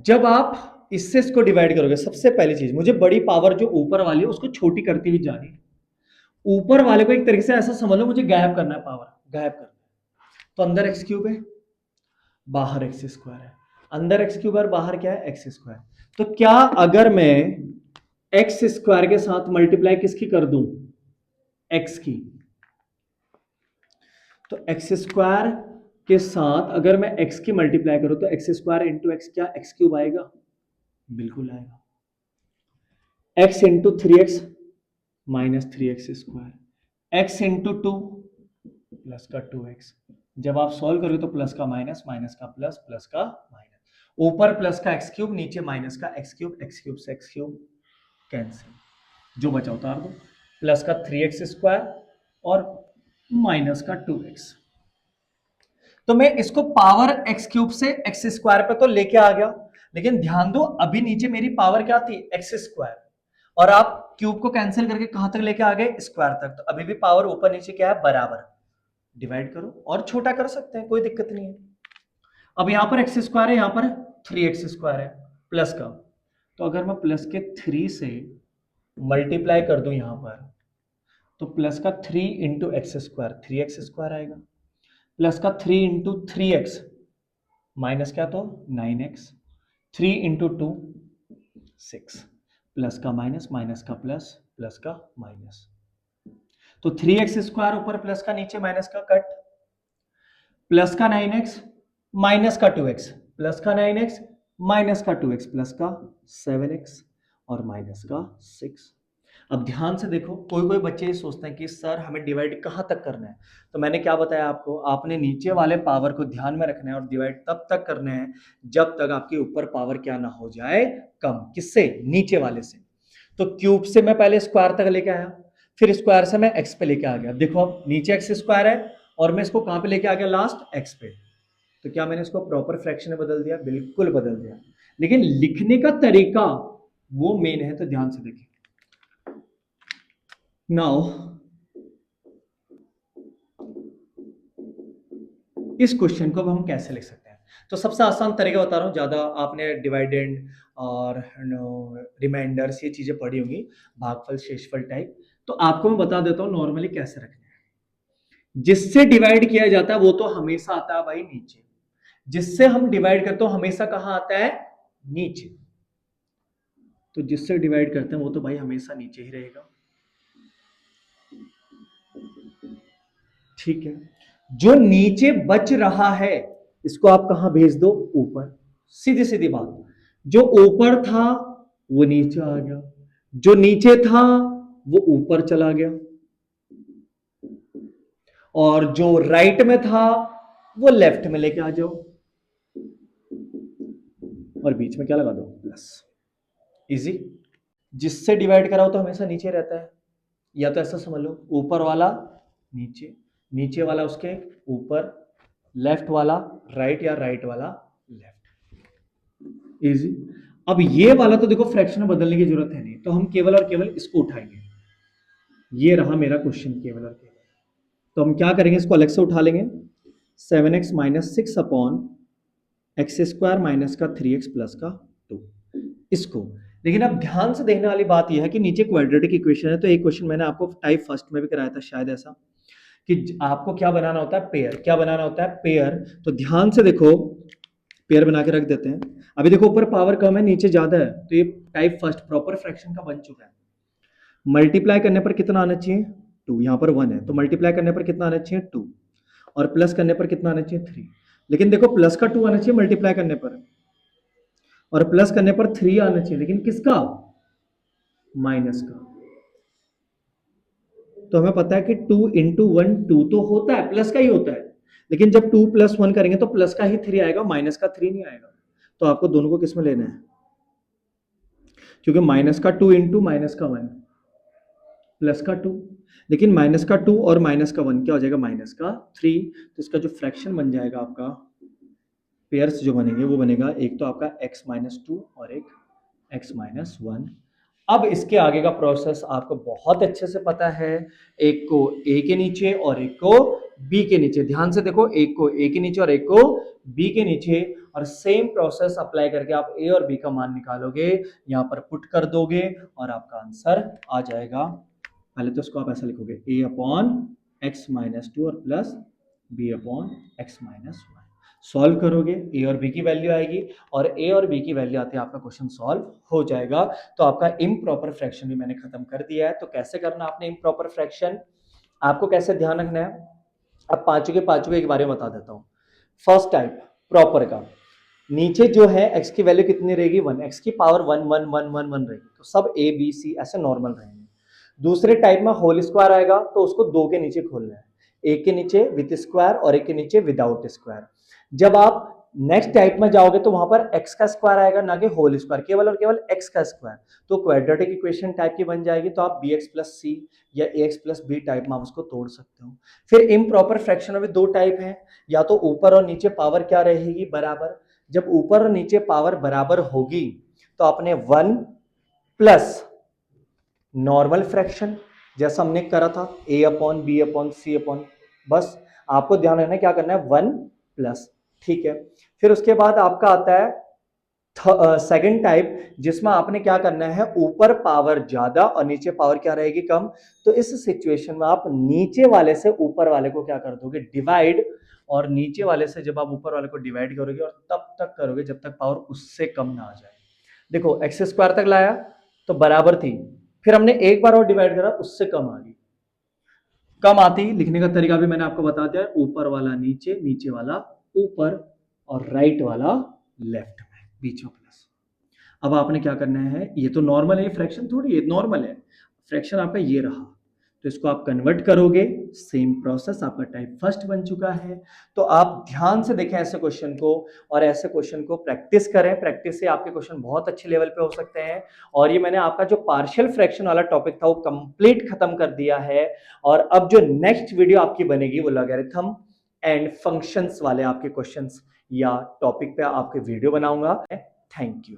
जब आप इससे इसको डिवाइड करोगे, सबसे पहली चीज, मुझे बड़ी पावर जो ऊपर वाली है उसको छोटी करती हुई जानी। ऊपर वाले को एक तरीके से ऐसा समझ लो, मुझे गायब करना है, पावर गायब करना है। तो अंदर एक्स क्यूब है, बाहर एक्स स्क्वायर है, अंदर एक्स क्यूब और बाहर क्या है, एक्स स्क्वायर। तो क्या अगर मैं एक्स स्क्वायर के साथ मल्टीप्लाई किसकी कर दूं, एक्स की, तो एक्स स्क्वायर के साथ अगर मैं एक्स की मल्टीप्लाई करूं तो एक्स स्क्वायर इंटू एक्स क्या एक्स क्यूब आएगा, बिल्कुल आएगा। X into 3x -3x square, x into 2 plus का 2x। जब आप सॉल्व करोगे तो प्लस का माइनस, माइनस का प्लस, प्लस का माइनस, ऊपर प्लस का एक्स क्यूब, नीचे माइनस का एक्स क्यूब, एक्स क्यूब से एक्स क्यूब कैंसिल, जो बचा उतार दो, प्लस का 3x स्क्वायर और माइनस का 2x। तो मैं इसको पावर एक्स क्यूब से एक्स स्क्वायर पे तो लेके आ गया, लेकिन ध्यान दो अभी नीचे मेरी पावर क्या थी, एक्स स्क्वायर, और आप क्यूब को कैंसिल करके कहां तक लेके आ गए, स्क्वायर तक। तो अभी भी पावर ऊपर नीचे क्या है, बराबर। डिवाइड करो और छोटा कर सकते हैं, कोई दिक्कत नहीं है। अब यहां पर एक्स स्क्वायर है, यहां पर 3x स्क्वायर है प्लस का, तो अगर मैं प्लस के 3 से मल्टीप्लाई कर दूं यहां पर, तो प्लस का 3 into x square 3x square आएगा, प्लस का 3 इंटू 3x माइनस क्या, तो 9x, 3 इंटू 2 6, प्लस का माइनस, माइनस का प्लस, प्लस का माइनस, तो 3x स्क्वायर ऊपर प्लस का नीचे माइनस का कट, प्लस का 9x माइनस का 2x, प्लस का 9x माइनस का 2x, प्लस का 7x और माइनस का 6। अब ध्यान से देखो, कोई कोई बच्चे ये सोचते हैं कि सर हमें डिवाइड कहां तक करना है, तो मैंने क्या बताया आपको, आपने नीचे वाले पावर को ध्यान में रखना है और डिवाइड तब तक करना है जब तक आपकी ऊपर पावर क्या ना हो जाए कम, किससे, नीचे वाले से। तो क्यूब से मैं पहले स्क्वायर तक लेके आया, फिर स्क्वायर से मैं एक्स पे लेके आ गया। देखो अब नीचे एक्स स्क्वायर है और मैं इसको कहां पे लेके आ गया, लास्ट एक्स पे। तो क्या मैंने इसको प्रॉपर फ्रैक्शन में बदल दिया, बिल्कुल बदल दिया, लेकिन लिखने का तरीका वो मेन है। तो ध्यान से देखिए, नाउ इस क्वेश्चन को अब हम कैसे लिख सकते हैं, तो सबसे आसान तरीका बता रहा हूं, ज्यादा आपने डिवाइडेंड और रिमाइंडर्स ये चीजें पढ़ी होंगी, भागफल शेषफल टाइप, तो आपको मैं बता देता हूं नॉर्मली कैसे रखना है। जिससे डिवाइड किया जाता है वो तो हमेशा आता है भाई नीचे, जिससे हम डिवाइड करते हो हमेशा कहां आता है, नीचे। तो जिससे डिवाइड करते हैं वो तो भाई हमेशा नीचे ही रहेगा, ठीक है। जो नीचे बच रहा है इसको आप कहां भेज दो, ऊपर, सीधी सीधी बात। जो ऊपर था वो नीचे आ गया, जो नीचे था वो ऊपर चला गया, और जो राइट में था वो लेफ्ट में लेके आ जाओ। और बीच में क्या लगा दो, प्लस। इजी। जिससे डिवाइड कराओ तो हमेशा नीचे रहता है, या तो ऐसा समझ लो, ऊपर वाला नीचे, नीचे वाला उसके ऊपर, लेफ्ट वाला राइट या राइट वाला लेफ्ट। इजी। अब ये वाला तो देखो फ्रैक्शन में बदलने की जरूरत है नहीं, तो हम केवल और केवल इसको उठाएंगे। ये रहा मेरा क्वेश्चन केवल और केवल। तो हम क्या करेंगे, इसको अलग से उठा लेंगे। 7x minus 6 upon x square minus का 3x प्लस का 2, इसको। लेकिन अब ध्यान से देखने वाली बात यह है कि नीचे क्वाड्रेटिक इक्वेशन है, तो एक क्वेश्चन मैंने आपको टाइप फर्स्ट में भी कराया था शायद ऐसा, कि आपको क्या बनाना होता है, पेयर। क्या बनाना होता है, पेयर। तो ध्यान से देखो, पेयर बना के रख देते हैं। अभी देखो ऊपर पावर कम है, नीचे ज्यादा है, तो ये टाइप फर्स्ट प्रॉपर फ्रैक्शन का बन चुका है। मल्टीप्लाई करने पर कितना आना चाहिए, 2। यहाँ पर 1 है, तो मल्टीप्लाई करने पर कितना आना चाहिए, 2। और प्लस करने पर कितना आना चाहिए, 3। लेकिन देखो प्लस का 2 आना चाहिए मल्टीप्लाई करने पर, और प्लस करने पर 3 आना चाहिए, लेकिन किसका, माइनस का। तो हमें पता है कि 2 इंटू 1 2 तो होता है, प्लस का ही होता है, लेकिन जब 2 प्लस 1 करेंगे तो प्लस का ही 3 आएगा, माइनस का 3 नहीं आएगा। तो आपको दोनों को किस में लेना है, क्योंकि माइनस का 2 इंटू माइनस का 1 प्लस का 2, लेकिन माइनस का 2 और माइनस का 1 क्या हो जाएगा, माइनस का 3। तो इसका जो फ्रैक्शन बन जाएगा आपका, पेयर्स जो बनेंगे वो बनेगा, एक तो आपका x माइनस 2 और एक x माइनस 1। अब इसके आगे का प्रोसेस आपको बहुत अच्छे से पता है, एक को a के नीचे और एक को b के नीचे। ध्यान से देखो, एक को a के नीचे और एक को b के नीचे, और सेम प्रोसेस अप्लाई करके आप a और b का मान निकालोगे, यहाँ पर पुट कर दोगे और आपका आंसर आ जाएगा। पहले तो इसको आप ऐसा लिखोगे, a अपॉन एक्स माइनस 2 और plus b upon x minus 1। Solve करोगे, ए और बी की वैल्यू आएगी, और ए और बी की वैल्यू आते आपका क्वेश्चन सॉल्व हो जाएगा। तो आपका इम्प्रॉपर फ्रैक्शन भी मैंने खत्म कर दिया है। तो कैसे करना आपने इम्प्रॉपर फ्रैक्शन, आपको कैसे ध्यान रखना है, अब पांचों के पांचों एक बारे में बता देता हूं। फर्स्ट टाइप प्रॉपर का, नीचे जो है x की वैल्यू कितनी रहेगी, 1, x की पावर 1 1 1 1 1 रहेगी, तो सब a b c ऐसे नॉर्मल रहेंगे। दूसरे टाइप में होल स्क्वायर आएगा, तो उसको 2 के नीचे खोलना है, एक के नीचे विद स्क्वायर और एक के नीचे विदाउट स्क्वायर। जब आप नेक्स्ट टाइप में जाओगे तो वहां पर x का स्क्वायर आएगा, ना कि होल स्क्वायर, केवल और केवल x का स्क्वायर। तो क्वाड्रेटिक इक्वेशन टाइप की बन जाएगी, तो आप bx प्लस सी या ax प्लस बी टाइप में आप उसको तोड़ सकते हो। फिर इम्प्रॉपर फ्रैक्शन में 2 टाइप हैं, या तो ऊपर और नीचे पावर क्या रहेगी, बराबर। जब ऊपर और नीचे पावर बराबर होगी तो आपने 1 प्लस नॉर्मल फ्रैक्शन, जैसा हमने करा था a upon b upon c upon, बस आपको ध्यान रखना क्या करना है, 1 प्लस, ठीक है। फिर उसके बाद आपका आता है सेकंड टाइप, जिसमें आपने क्या करना है, ऊपर पावर ज्यादा और नीचे पावर क्या रहेगी, कम। तो इस सिचुएशन में आप नीचे वाले से ऊपर वाले को क्या कर दोगे, डिवाइड, और नीचे वाले से जब आप ऊपर वाले को डिवाइड करोगे और तब तक करोगे जब तक पावर उससे कम ना आ जाए। देखो एक्स स्क्वायर तक लाया तो बराबर थी, फिर हमने एक बार और डिवाइड करा, उससे कम आ गई। कम आती लिखने का तरीका भी मैंने आपको बता दिया, ऊपर वाला नीचे, नीचे वाला ऊपर, और राइट वाला लेफ्ट में, बीच में प्लस। अब आपने क्या करना है, ये तो नॉर्मल है, फ्रैक्शन थोड़ी है, नॉर्मल है, फ्रैक्शन आपका ये रहा, तो इसको आप कन्वर्ट करोगे, सेम प्रोसेस, आपका टाइप फर्स्ट बन चुका है। तो आप ध्यान से देखें ऐसे क्वेश्चन को, और ऐसे क्वेश्चन को प्रैक्टिस करें, प्रैक्टिस से आपके क्वेश्चन बहुत अच्छे लेवल पे हो सकते हैं। और ये मैंने आपका जो पार्शियल फ्रैक्शन वाला टॉपिक था वो कंप्लीट खत्म कर दिया है, और अब जो नेक्स्ट वीडियो आपकी बनेगी वो लॉगरिथम एंड फंक्शंस वाले आपके क्वेश्चंस या टॉपिक पे आपके वीडियो बनाऊंगा। Thank you.